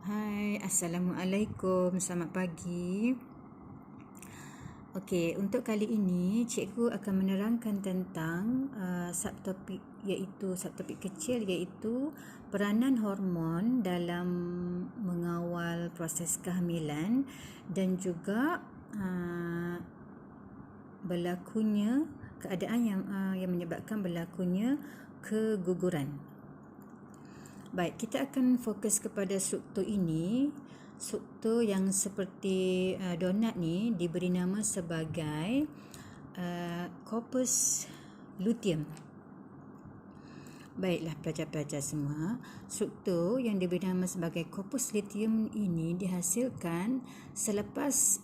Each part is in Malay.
Hai, Assalamualaikum. Selamat pagi. Okey, untuk kali ini cikgu akan menerangkan tentang subtopik kecil iaitu peranan hormon dalam mengawal proses kehamilan dan juga berlakunya keadaan yang menyebabkan berlakunya keguguran. Baik, kita akan fokus kepada struktur ini. Struktur yang seperti donat ni diberi nama sebagai corpus luteum. Baiklah pelajar-pelajar semua, struktur yang diberi nama sebagai corpus luteum ini dihasilkan selepas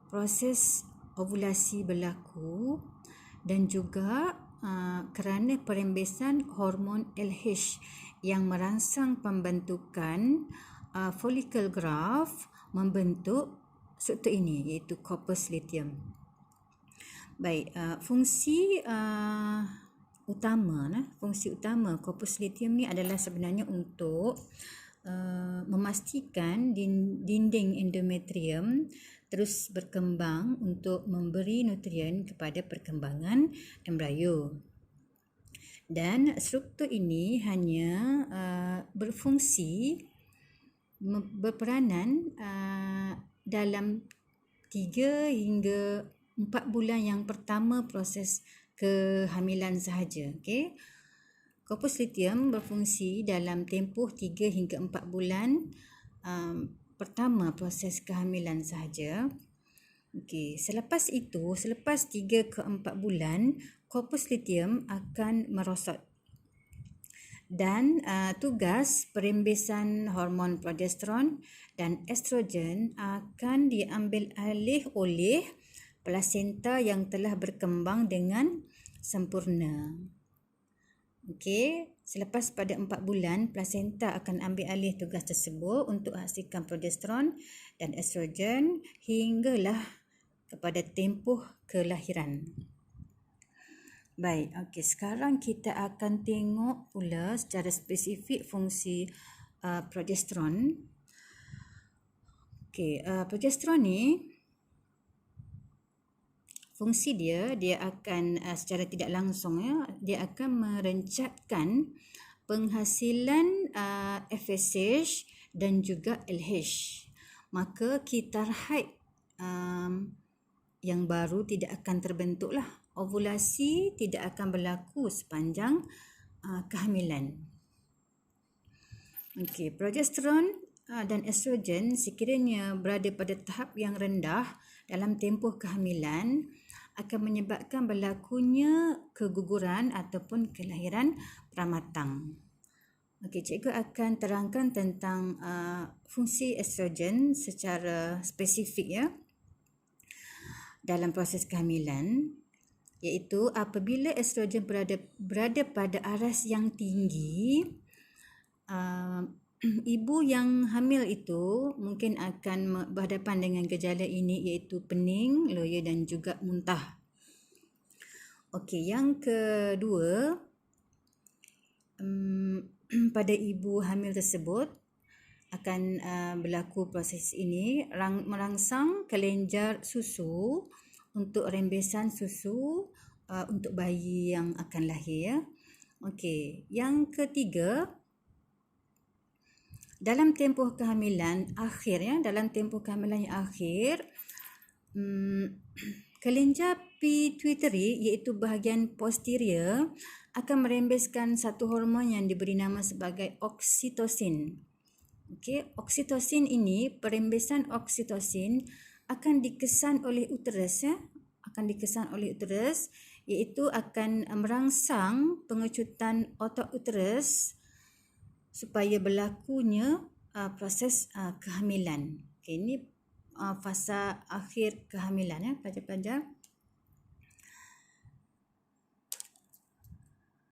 proses ovulasi berlaku dan juga kerana perembesan hormon LH yang merangsang pembentukan follicle graft membentuk struktur ini iaitu corpus luteum. Baik, fungsi utama corpus luteum ni adalah sebenarnya untuk memastikan dinding endometrium terus berkembang untuk memberi nutrien kepada perkembangan embrio. Dan struktur ini hanya berperanan dalam 3 hingga 4 bulan yang pertama proses kehamilan sahaja. Okey. Corpus luteum berfungsi dalam tempoh 3 hingga 4 bulan pertama proses kehamilan sahaja. Okey, selepas 3 ke 4 bulan, corpus luteum akan merosot. Dan tugas perembesan hormon progesteron dan estrogen akan diambil alih oleh plasenta yang telah berkembang dengan sempurna. Okey, selepas pada 4 bulan, plasenta akan ambil alih tugas tersebut untuk hasilkan progesteron dan estrogen hinggalah kepada tempoh kelahiran. Baik, okey, sekarang kita akan tengok pula secara spesifik fungsi progesteron. Okey, progesteron ni fungsi dia akan secara tidak langsung dia akan merencatkan penghasilan FSH dan juga LH. Maka kitar haid yang baru tidak akan terbentuklah. Ovulasi tidak akan berlaku sepanjang kehamilan. Okey, progesteron dan estrogen sekiranya berada pada tahap yang rendah dalam tempoh kehamilan akan menyebabkan berlakunya keguguran ataupun kelahiran pramatang. Okey, cikgu akan terangkan tentang fungsi estrogen secara spesifik dalam proses kehamilan, iaitu apabila estrogen berada pada aras yang tinggi, ibu yang hamil itu mungkin akan berhadapan dengan gejala ini iaitu pening, loya dan juga muntah. Okey, yang kedua, pada ibu hamil tersebut akan berlaku proses ini merangsang kelenjar susu untuk rembesan susu untuk bayi yang akan lahir. Okey, yang ketiga, dalam tempoh kehamilan akhir dalam tempoh kehamilan yang akhir, kelenjar pituitary iaitu bahagian posterior akan merembeskan satu hormon yang diberi nama sebagai oksitosin. Okey, oksitosin ini, perembesan oksitosin akan dikesan oleh uterus iaitu akan merangsang pengecutan otot uterus supaya berlakunya proses kehamilan. Okay, ini fasa akhir kehamilan pelajar-pelajar.